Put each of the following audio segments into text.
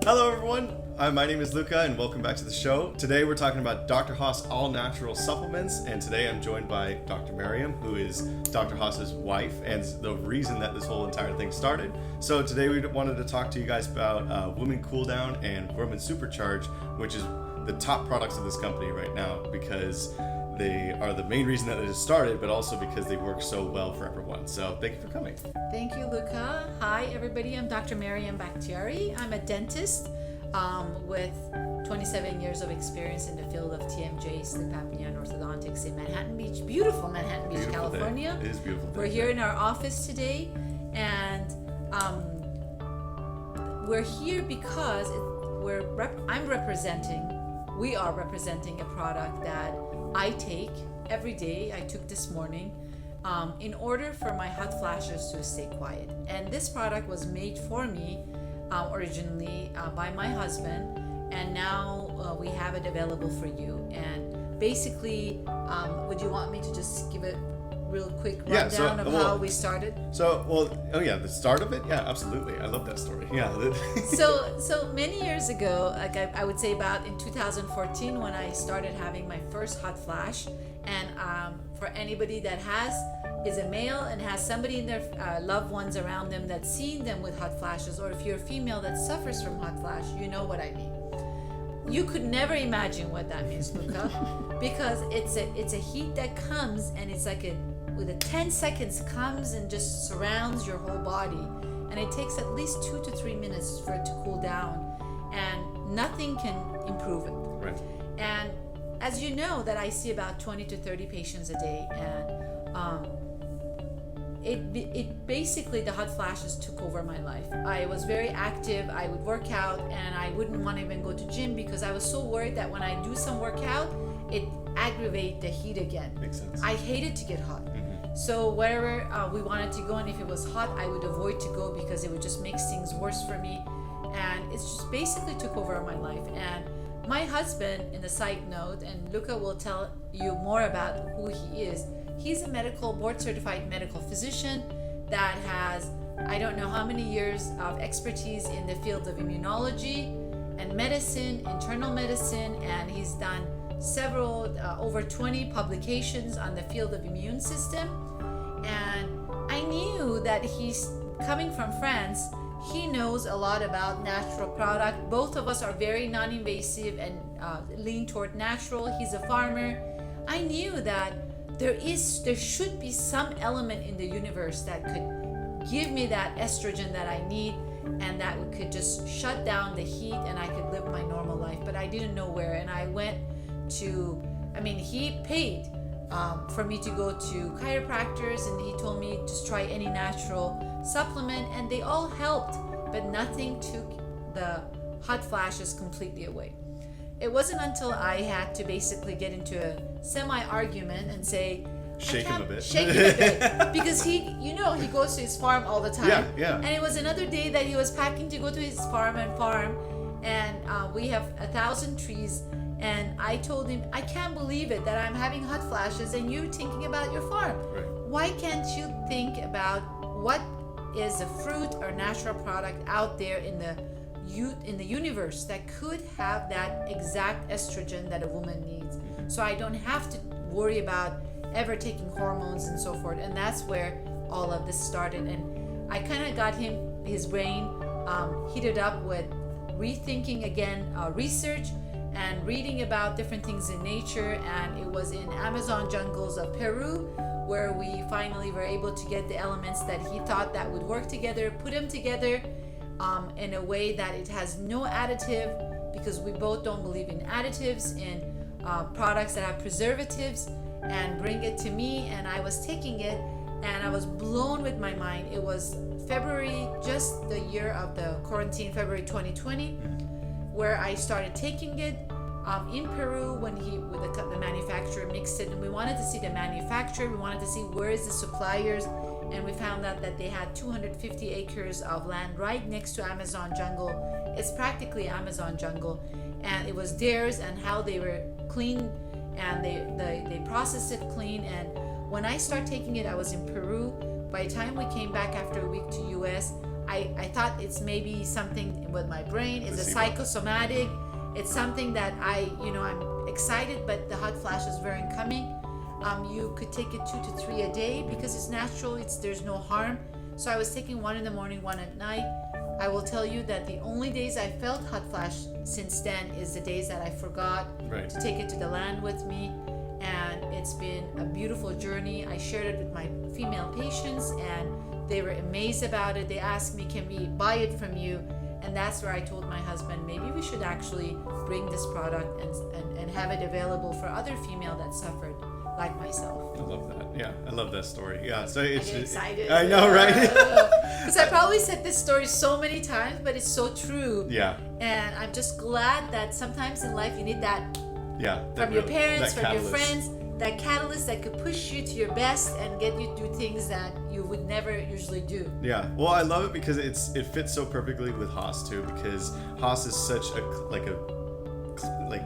Hello everyone, my name is Luca and welcome back to the show. Today we're talking about Dr. Haas all-natural supplements, and today I'm joined by Dr. Miriam, who is Dr. Haas's wife and the reason that this whole entire thing started. So today we wanted to talk to you guys about Women Cool Down and Women Supercharge, which is the top products of this company right now because they are the main reason that it has started, but also because they work so well for everyone. So thank you for coming. Thank you, Luca. Hi, everybody. I'm Dr. Miriam Bakhtiari. I'm a dentist with 27 years of experience in the field of TMJ, sleep apnea, and orthodontics in Manhattan Beach, beautiful Manhattan Beach, California. Day. It is beautiful. We're here in our office today, and we're here because we are representing a product that I take every day. I took this morning in order for my hot flashes to stay quiet. And this product was made for me originally by my husband, and now we have it available for you. And basically, would you want me to just give a real quick rundown of how we started? The start of it? Yeah, absolutely. I love that story. Yeah. So many years ago, like I would say about in 2014 when I started having my first hot flash, and for anybody that is a male and has somebody in their loved ones around them that's seen them with hot flashes, or if you're a female that suffers from hot flash, you know what I mean. You could never imagine what that means, Luca, because it's a heat that comes, and it's like with a 10 seconds comes and just surrounds your whole body, and it takes at least 2 to 3 minutes for it to cool down, and nothing can improve it. Right. And as you know, that I see about 20 to 30 patients a day, and it basically, the hot flashes took over my life. I was very active. I would work out, and I wouldn't want to even go to gym because I was so worried that when I do some workout, it aggravate the heat again. Makes sense. I hated to get hot. Mm-hmm. So wherever we wanted to go, and if it was hot, I would avoid to go because it would just make things worse for me. And it just basically took over my life. And my husband, in the side note, and Luca will tell you more about who he is, he's a board-certified medical physician that has, I don't know how many years of expertise in the field of immunology and medicine, internal medicine, and he's done several, over 20 publications on the field of immune system. And I knew that he's coming from France. He knows a lot about natural product. Both of us are very non-invasive and lean toward natural. He's a farmer. I knew that there should be some element in the universe that could give me that estrogen that I need, and that could just shut down the heat and I could live my normal life. But I didn't know where, and I went to, he paid for me to go to chiropractors, and he told me just try any natural supplement, and they all helped, but nothing took the hot flashes completely away. It wasn't until I had to basically get into a semi-argument and say, Shake him a bit. Because he goes to his farm all the time. Yeah. And it was another day that he was packing to go to his farm, and we have 1,000 trees. And I told him, I can't believe it that I'm having hot flashes and you're thinking about your farm. Right. Why can't you think about what is a fruit or natural product out there in the universe that could have that exact estrogen that a woman needs, so I don't have to worry about ever taking hormones and so forth. And that's where all of this started. And I kind of got his brain heated up with rethinking again research and reading about different things in nature. And it was in Amazon jungles of Peru where we finally were able to get the elements that he thought that would work together, put them together in a way that it has no additive, because we both don't believe in additives in products that have preservatives, and bring it to me. And I was taking it and I was blown with my mind. It was February, just the year of the quarantine, February 2020, where I started taking it in Peru when the manufacturer mixed it, and we wanted to see the manufacturer, we wanted to see where is the suppliers. And we found out that they had 250 acres of land right next to Amazon jungle. It's practically Amazon jungle, and it was theirs, and how they were clean, and they processed it clean. And when I started taking it, I was in Peru. By the time we came back after a week to US, I thought it's maybe something with my brain. It's a Placebo. psychosomatic. It's something that I'm excited, but the hot flashes weren't coming. You could take it 2 to 3 a day because it's natural. There's no harm. So I was taking 1 in the morning, 1 at night. I will tell you that the only days I felt hot flash since then is the days that I forgot Right. to take it to the land with me. And it's been a beautiful journey. I shared it with my female patients and they were amazed about it. They asked me, can we buy it from you? And that's where I told my husband, maybe we should actually bring this product and have it available for other female that suffered like myself. I love that. Yeah, I love that story. Yeah, so it's I get excited. I know, right? Because I probably said this story so many times, but it's so true. Yeah, And I'm just glad that sometimes in life you need that yeah. from your parents, that from your catalyst. friends, that catalyst that could push you to your best and get you to do things that you would never usually do. Yeah, well, I love it because it fits so perfectly with Haas too, because Haas is such a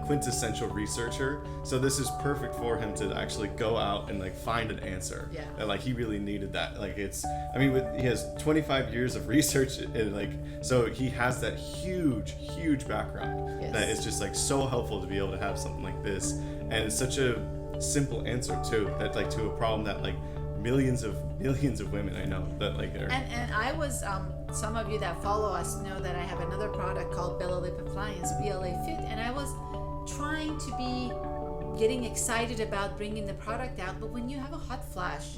quintessential researcher. So this is perfect for him to actually go out and find an answer. Yeah. And he really needed that. He has 25 years of research and so he has that huge background. Yes. That it's just so helpful to be able to have something like this, and it's such a simple answer too, that to a problem that millions of women I know that are. And I was some of you that follow us know that I have another product called Bella Lip Appliance, BLA Fit, and I was trying to be getting excited about bringing the product out, but when you have a hot flash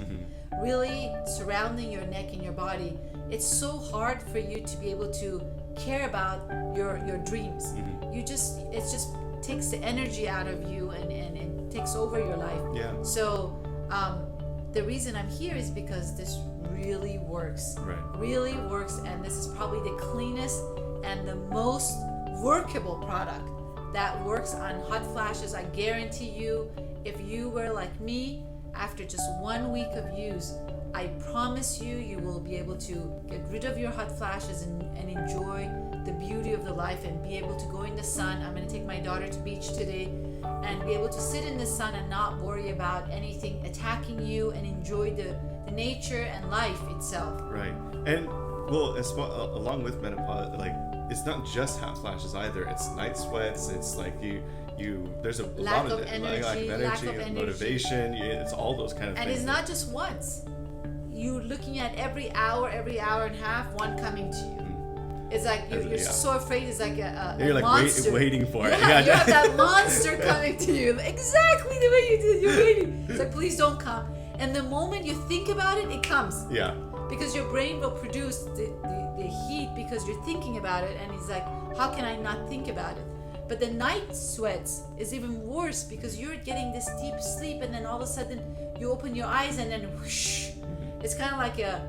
really surrounding your neck and your body, it's so hard for you to be able to care about your dreams. It just takes the energy out of you and it takes over your life. Yeah. So the reason I'm here is because this really works. Right. Really works, and this is probably the cleanest and the most workable product that works on hot flashes. I guarantee you, if you were like me, after just 1 week of use, I promise you will be able to get rid of your hot flashes and enjoy the beauty of the life and be able to go in the sun. I'm going to take my daughter to beach today and be able to sit in the sun and not worry about anything attacking you and enjoy the nature and life itself. Right. And well, along with menopause, it's not just hot flashes either. It's night sweats. It's there's a Lack lot of of energy, lack of energy. motivation. It's all those kind of And things. it's not just once. You're looking at every hour and a half, one coming to you. It's like you're so afraid. It's like a you're monster. waiting for it. Yeah, you have that monster coming to you. Exactly the way you did. You're waiting. It's like, please don't come. And the moment you think about it, it comes. Yeah. Because your brain will produce the heat because you're thinking about it. And it's like, how can I not think about it? But the night sweats is even worse because you're getting this deep sleep and then all of a sudden you open your eyes and then whoosh. It's kind of like a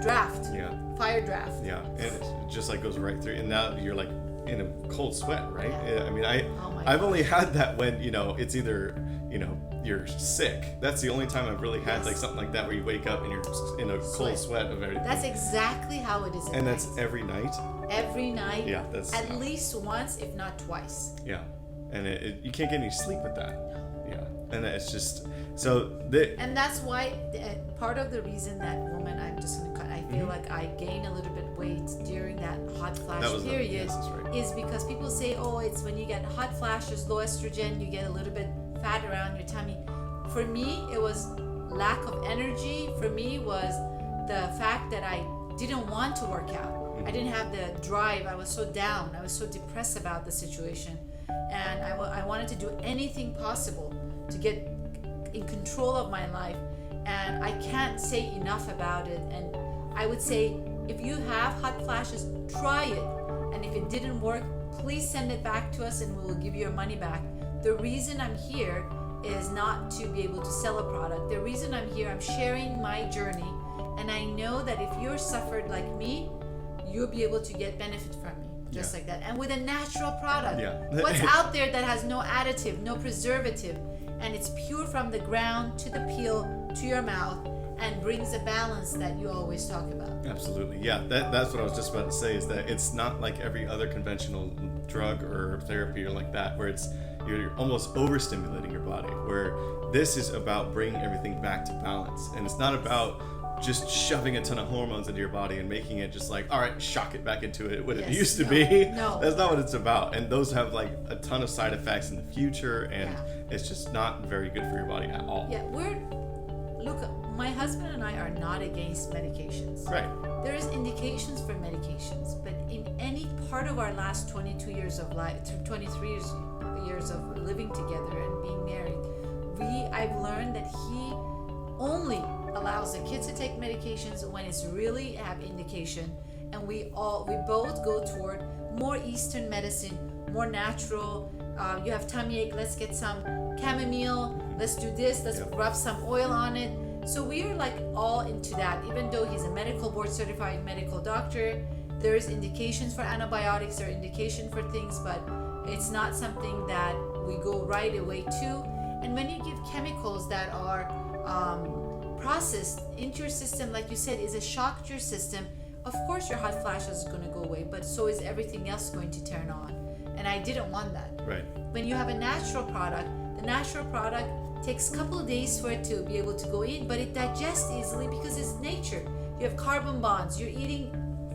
draft. Yeah. Fire draft. Yeah. And it just goes right through. And now you're in a cold sweat, right? Yeah. I mean, Oh my I've God. only had that when, it's either, you're sick. That's the only time I've really had Yes. something like that where you wake up and you're in a cold sweat of everything. That's exactly how it is at and night. that's every night. Every night. Yeah, that's at least once, if not twice. Yeah, and you can't get any sleep with that. Yeah, and it's just so And that's why part of the reason that woman, I'm just gonna cut. I feel like I gain a little bit weight during that hot flash period yes, that's right. is because people say, oh, it's when you get hot flashes, low estrogen, you get a little bit fat around your tummy. For me, it was lack of energy. For me, was the fact that I didn't want to work out. I didn't have the drive. I was so down. I was so depressed about the situation. And I wanted to do anything possible to get in control of my life. And I can't say enough about it. And I would say, if you have hot flashes, try it. And if it didn't work, please send it back to us and we will give you your money back. The reason I'm here is not to be able to sell a product. The reason I'm here, I'm sharing my journey. And I know that if you're suffered like me, you'll be able to get benefit from me. Just like that. And with a natural product. Yeah. What's out there that has no additive, no preservative, and it's pure from the ground to the peel to your mouth and brings a balance that you always talk about. Absolutely. Yeah, that's what I was just about to say, is that it's not like every other conventional drug or therapy or like that, where you're almost overstimulating your body, where this is about bringing everything back to balance. And it's not about just shoving a ton of hormones into your body and making it just like, all right, shock it back into it what it Yes, used to no, be. no. That's not what it's about. And those have like a ton of side effects in the future, and Yeah. it's just not very good for your body at all. Yeah, look, my husband and I are not against medications. Right. There is indications for medications, but in any part of our last 22 years of life, 23 years of living together and being married, I've learned that he only allows the kids to take medications when it's really have indication, and we both go toward more Eastern medicine, more natural. You have tummy ache, let's get some chamomile, let's do this, let's rub some oil on it. So we are like all into that. Even though he's a medical board certified medical doctor, there is indications for antibiotics, there are indication for things, but it's not something that we go right away to. And when you give chemicals that are processed into your system, like you said, is a shock to your system, of course your hot flashes is going to go away, but so is everything else going to turn on. And I didn't want that. Right. When you have a natural product, the natural product takes a couple of days for it to be able to go in, but it digests easily because it's nature. You have carbon bonds. You're eating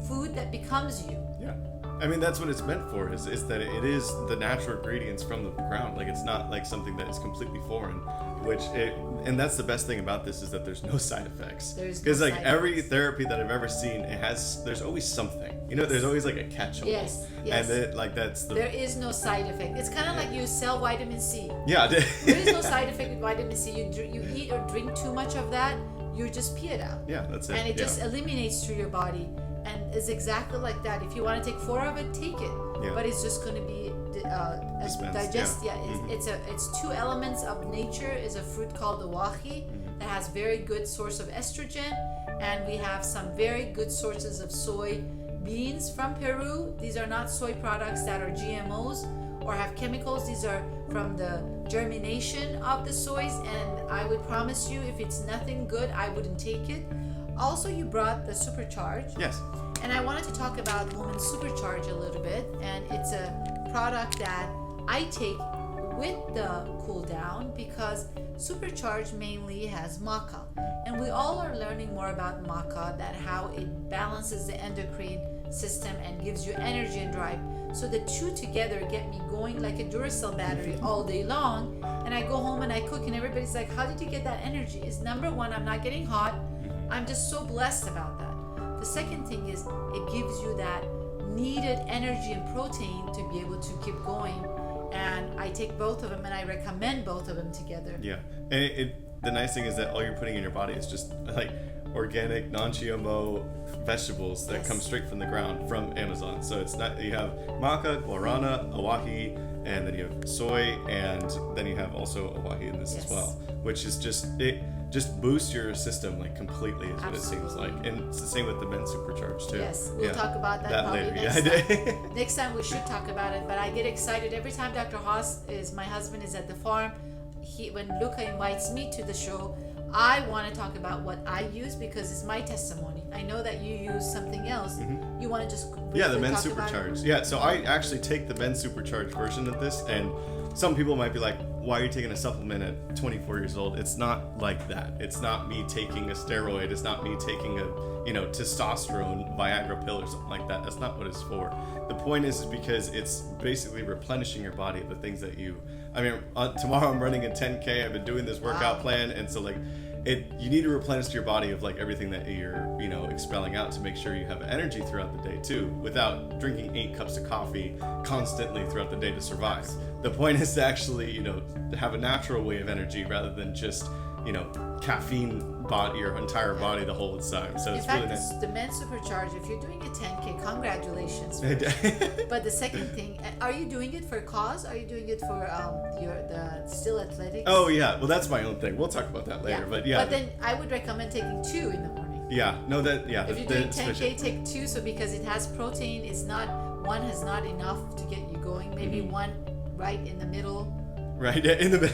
food that becomes you. Yeah. I mean, that's what it's meant for, is that it is the natural ingredients from the ground. Like, it's not like something that is completely foreign, and that's the best thing about this, is that there's no side effects. Because like every therapy that I've ever seen, there's always something. You know, there's always like a catch-all. Yes. And there is no side effect. It's kind of like you sell vitamin C. Yeah. There is no side effect with vitamin C. You eat or drink too much of that, you just pee it out. Yeah, that's it. And it just eliminates through your body. And it's exactly like that. If you want to take 4 of it, take it. Yeah. But it's just going to be Dispensed, it's 2 elements of nature. Is a fruit called the wahi that has very good source of estrogen, and we have some very good sources of soy beans from Peru. These are not soy products that are GMOs or have chemicals. These are from the germination of the soys, and I would promise you, if it's nothing good, I wouldn't take it. Also, you brought the Supercharge. Yes. And I wanted to talk about Woman Supercharge a little bit, and it's a product that I take with the cool down because Supercharge mainly has maca, and we all are learning more about maca, that how it balances the endocrine system and gives you energy and drive. So the 2 together get me going like a Duracell battery all day long, and I go home and I cook, and everybody's like, how did you get that energy? Is number 1, I'm not getting hot. I'm just so blessed about that. The second thing is it gives you that needed energy and protein to be able to keep going. And I take both of them, and I recommend both of them together. Yeah. And the nice thing is that all you're putting in your body is just like organic, non-GMO vegetables that come straight from the ground from Amazon. So it's not, you have maca, guarana, awahi, and then you have soy, and then you have also awahi in this as well, which is just boosts your system like completely, is what it seems like. And it's the same with the Men Supercharge too. Yes, we'll talk about that probably later. next time. Next time we should talk about it, but I get excited every time Dr. Haas my husband is at the farm. When Luca invites me to the show, I want to talk about what I use because it's my testimony. I know that you use something else. You want to just the Men Supercharge. Yeah, so I actually take the Men Supercharge version of this, and some people might be like, why are you taking a supplement at 24 years old? It's not like that. It's not me taking a steroid. It's not me taking a, testosterone Viagra pill or something like that. That's not what it's for. The point is because it's basically replenishing your body of the things that tomorrow I'm running a 10K. I've been doing this workout plan, and so you need to replenish your body of like everything that you're expelling out to make sure you have energy throughout the day too, without drinking 8 cups of coffee constantly throughout the day to survive. The point is to actually to have a natural way of energy rather than just caffeine your entire body the whole time. So it's really nice. The Men Supercharge, if you're doing a 10K, congratulations. But the second thing, are you doing it for a cause? Are you doing it for the Still Athletics? Oh yeah, well that's my own thing. We'll talk about that later. But then I would recommend taking 2 in the morning. Yeah, no, that If you're doing 10K, take 2. So because it has protein, one has not enough to get you going. Maybe one right in the middle, Right, in the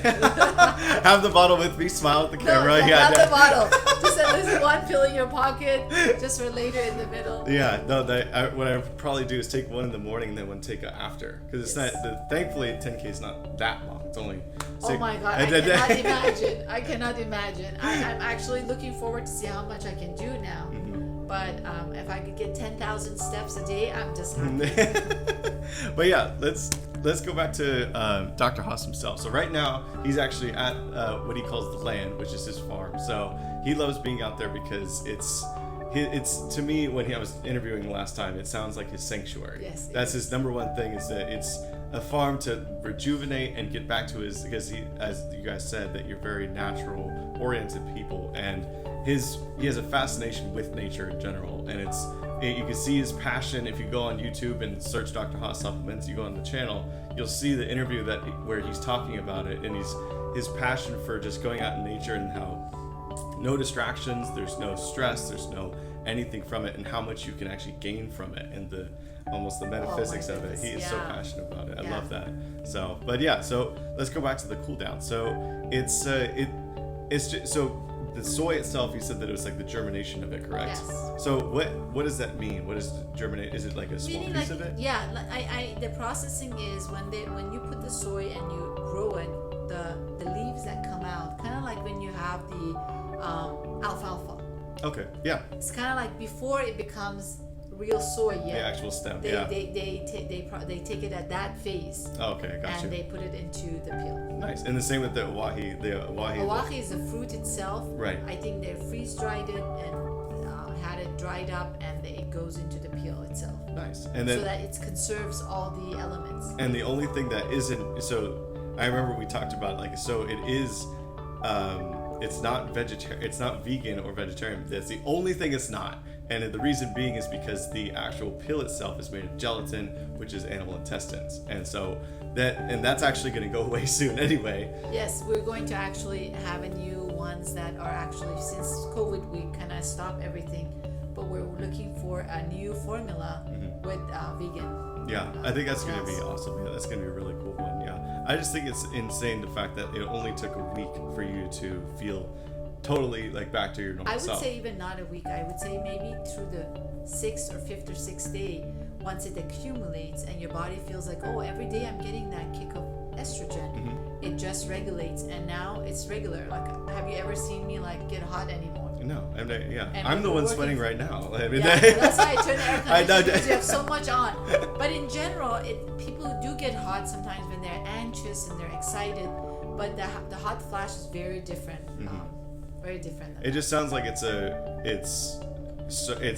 have the bottle with me, smile at the camera. No, yeah, not the bottle. Just at least one pill in your pocket, just for later in the middle. Yeah, no. What I would probably do is take one in the morning and then one take after, because it's Yes. not. Thankfully, 10K is not that long. It's only. Oh my God, I cannot imagine. I cannot imagine. I'm actually looking forward to see how much I can do now. But if I could get 10,000 steps a day, I'm just happy. But yeah, let's go back to Dr. Haas himself. So right now he's actually at what he calls the land, which is his farm. So he loves being out there because it's to me, when I was interviewing last time, it sounds like his sanctuary. Yes, it that's is. his number one thing, is that it's a farm to rejuvenate and get back to his, because he, as you guys said, that you're very natural oriented people, and he has a fascination with nature in general, and you can see his passion. If you go on YouTube and search Dr. Haas supplements, you go on the channel, you'll see the interview where he's talking about it, and his passion for just going out in nature, and how no distractions, there's no stress, there's no anything from it, and how much you can actually gain from it, and almost the metaphysics of it. He is so passionate about it. I love that. So, but yeah, so let's go back to the cool down. So it's just, so the soy itself, you said that it was like the germination of it, correct? Yes. So what does that mean? What is germinate? Is it like a small Meaning, piece like, of it? yeah, the processing is when you put the soy and you grow it, the leaves that come out, kind of like when you have the alfalfa. Okay. Yeah. It's kind of like before it becomes real soy. The Yeah. actual stem. They yeah. they take it at that phase. Oh, okay. Gotcha. And they put it into the peel. Nice. And the same with the awahi. Awahi is the fruit itself. Right. I think they freeze dried it and had it dried up, and it goes into the peel itself. Nice. And then so that it conserves all the elements. And the only thing that isn't, so I remember we talked about, like, so it is, it's not vegan or vegetarian. That's the only thing it's not. And the reason being is because the actual pill itself is made of gelatin, which is animal intestines. And so that's actually going to go away soon anyway. Yes, we're going to actually have a new ones that are actually, since COVID, we kind of stopped everything, but we're looking for a new formula with vegan. Yeah, I think that's going to be awesome. Yeah, that's going to be a really cool one. Yeah, I just think it's insane the fact that it only took a week for you to feel totally like back to your normal self. I would say even not a week. I would say maybe through the 6th or 5th or 6th day, once it accumulates and your body feels like, oh, every day I'm getting that kick of estrogen, it just regulates, and now it's regular. Like, have you ever seen me like get hot anymore? No, And I'm the one working- sweating right now. I mean, Yeah, that's why I turn the air I know. conditioner, because you have so much on. But in general, people do get hot sometimes when they're anxious and they're excited. But the hot flash is very different. Very different. It just sounds like it's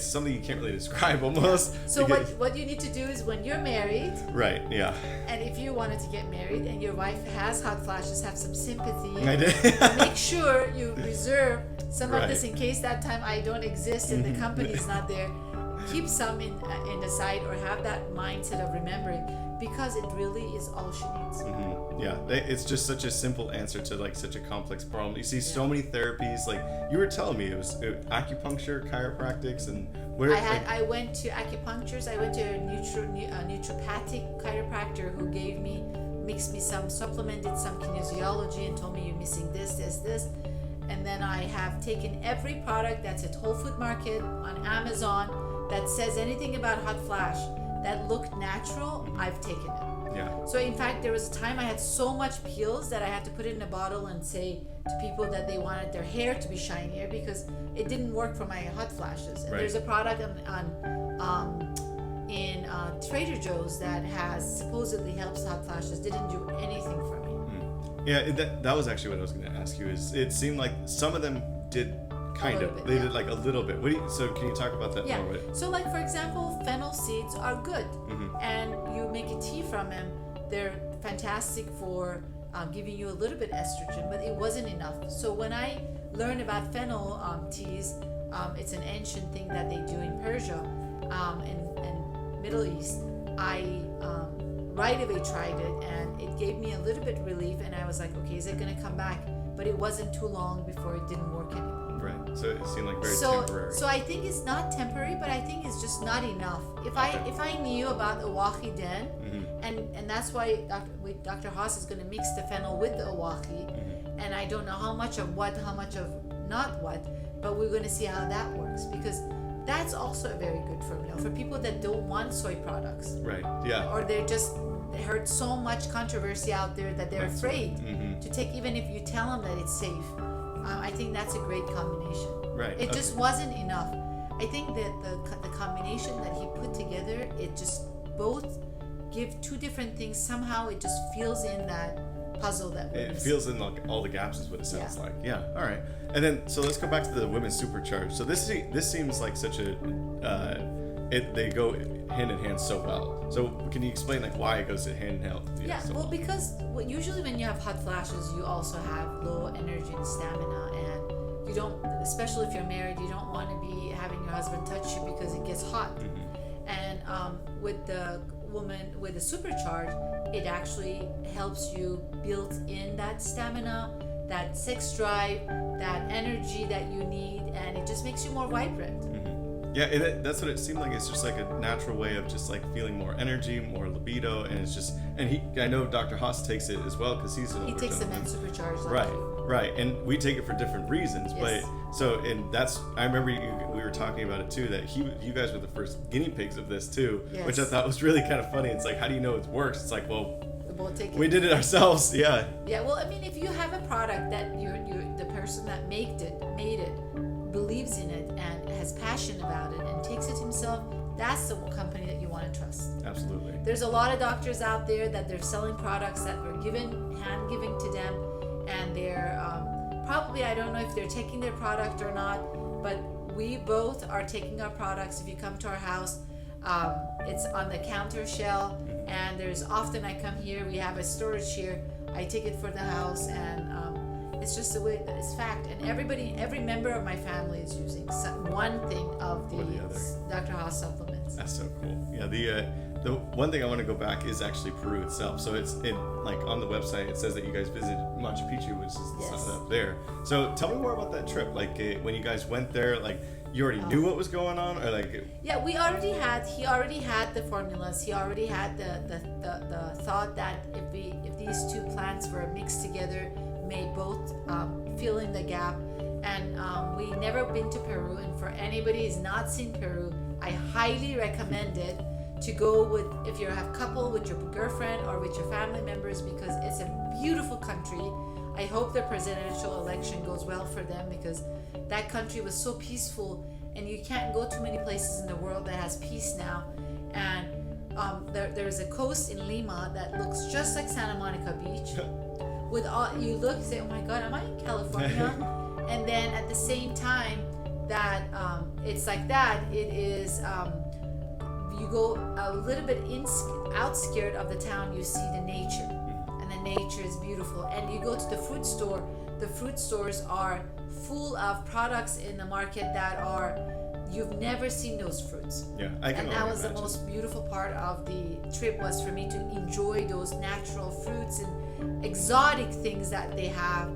something you can't really describe almost. So because- what you need to do is, when you're married, Right. Yeah. and if you wanted to get married and your wife has hot flashes, have some sympathy. I did. Make sure you reserve some of this Right. in case that time I don't exist and the company's not there. Keep some in the side, or have that mindset of remembering, because it really is all she needs. Yeah, it's just such a simple answer to like such a complex problem. You see so many therapies. Like you were telling me, it was acupuncture, chiropractics, and where I went to acupuncturists. I went to a naturopathic chiropractor who mixed me some, supplemented some kinesiology, and told me you're missing this. And then I have taken every product that's at Whole Food Market, on Amazon, that says anything about hot flash that looked natural. I've taken it. Yeah. So in fact, there was a time I had so much peels that I had to put it in a bottle and say to people that they wanted their hair to be shinier, because it didn't work for my hot flashes. And Right. there's a product in Trader Joe's that supposedly helps hot flashes. Didn't do anything for me. Yeah, that was actually what I was going to ask you. Is it seemed like some of them did kind little of. bit, They yeah. did like a little bit. So can you talk about that Yeah. more? So like, for example, fennel seeds are good, and you make a tea from them. They're fantastic for giving you a little bit estrogen, but it wasn't enough. So when I learned about fennel teas, it's an ancient thing that they do in Persia and Middle East. I right away tried it, and it gave me a little bit relief, and I was like, okay, is it going to come back? But it wasn't too long before it didn't work anymore. Right. So it seemed like very So temporary. I think it's not temporary, but I think it's just not enough. If I knew about the Wahi Den and that's why Dr. Haas is going to mix the fennel with the awahi, and I don't know how much of what, how much of not what, but we're going to see how that works, because that's also a very good formula for people that don't want soy products. Right. Yeah. Or they heard so much controversy out there that they're afraid to take, even if you tell them that it's safe. I think that's a great combination. Right. It just wasn't enough. I think that the combination that he put together, it just both give two different things. Somehow it just fills in that puzzle that it fills in like all the gaps is what it sounds like. Yeah. All right. And then so let's go back to the women's supercharged. So this seems like such a they go hand in hand so well. So can you explain like why it goes hand in hand? Well, because usually when you have hot flashes, you also have low energy and stamina, and you don't, especially if you're married, you don't want to be having your husband touch you because it gets hot. And with the woman with the supercharge, it actually helps you build in that stamina, that sex drive, that energy that you need, and it just makes you more vibrant. Yeah, that's what it seemed like. It's just like a natural way of just like feeling more energy, more libido, and it's just, and I know Dr. Haas takes it as well because he takes the men's supercharge. Right, and we take it for different reasons, yes. But so, and that's, I remember we were talking about it too, that you guys were the first guinea pigs of this too, yes. Which I thought was really kind of funny. It's like, how do you know it works? It's like, well, we did it ourselves. Yeah. Well, I mean, if you have a product that the person that made it believes in it and has passion about it and takes it himself, that's the company that you want to trust. Absolutely. There's a lot of doctors out there that they're selling products that were hand giving to them, and they're probably, I don't know if they're taking their product or not, but we both are taking our products. If you come to our house, it's on the counter shelf, and there's often I come here, we have a storage here, I take it for the house, and it's just the way that it's fact. And every member of my family is using one thing of the Dr. Haas supplements. That's so cool. Yeah, the one thing I want to go back is actually Peru itself. So it's like on the website it says that you guys visited Machu Picchu, which is the sun up there. So tell me more about that trip. Like when you guys went there, like you already knew what was going on, or like? Yeah, he already had the formulas. He already had the thought that if these two plants were mixed together, may both fill in the gap. And we never been to Peru, and for anybody who's not seen Peru, I highly recommend it to go with, if you have couple, with your girlfriend or with your family members, because it's a beautiful country. I hope the presidential election goes well for them, because that country was so peaceful, and you can't go too many places in the world that has peace now. And there's a coast in Lima that looks just like Santa Monica Beach. With all, you look, say, oh my God, am I in California? And then at the same time that it's like that, it is, you go a little bit outskirt of the town, you see the nature, and the nature is beautiful. And you go to the fruit store, the fruit stores are full of products in the market that are, you've never seen those fruits. Yeah, I can. And that was the most beautiful part of the trip, was for me to enjoy those natural fruits and exotic things that they have.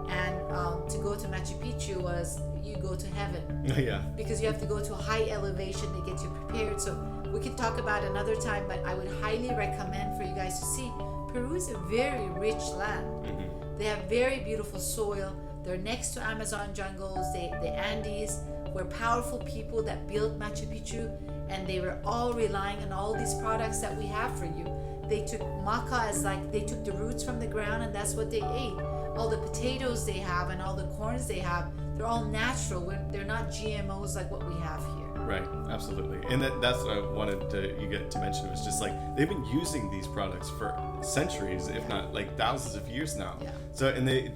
And to go to Machu Picchu was, you go to heaven. Yeah. Because you have to go to a high elevation to get you prepared. So we can talk about another time, but I would highly recommend for you guys to see. Peru is a very rich land. Mm-hmm. They have very beautiful soil. They're next to Amazon jungles. The Andes were powerful people that built Machu Picchu, and they were all relying on all these products that we have for you. They took maca as like, they took the roots from the ground, and that's what they ate. All the potatoes they have and all the corns they have, they're all natural. They're not GMOs like what we have here. Right, absolutely. And that's what I wanted to mention. It was just like, they've been using these products for centuries, if not like thousands of years now. Yeah. So, and they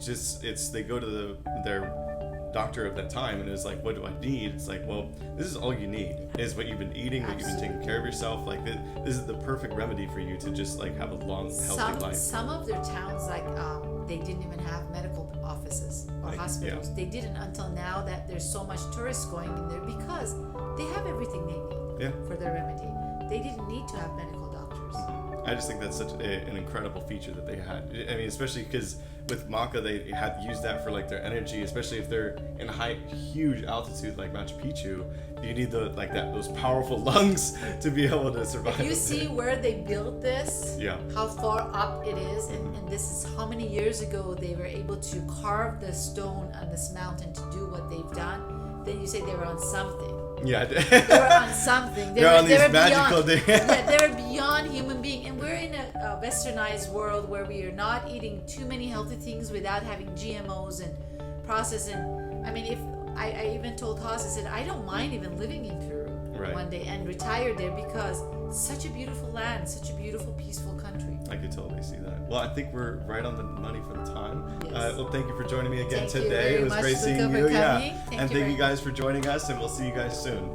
go to their doctor of that time, and it's like, what do I need? It's like, well, this is all you need, is what you've been eating, what you've been taking care of yourself. Like this is the perfect remedy for you to just like have a long, healthy life. Some of their towns, like they didn't even have medical offices or hospitals. Yeah. They didn't until now that there's so much tourists going in there, because they have everything they need for their remedy. They didn't need to have medical doctors. I just think that's such an incredible feature that they had. I mean, especially because with Maca, they had used that for like their energy, especially if they're in huge altitude like Machu Picchu. You need those powerful lungs to be able to survive. If you see where they built this, yeah, how far up it is, and this is how many years ago they were able to carve the stone on this mountain to do what they've done, then you say they were on something. Yeah, they were on something. They're on these magical days. Yeah, they're beyond human being, and we're in a westernized world where we are not eating too many healthy things without having GMOs and processing. I mean, if I even told Haas, I said I don't mind even living in Peru one day and retire there because it's such a beautiful land, such a beautiful, peaceful country. I could totally see that. Well, I think we're right on the money for the time. Yes. Well, thank you for joining me again Thank you today. very It was much, great Luca, seeing for you. coming. And thank you guys for joining us, and we'll see you guys soon.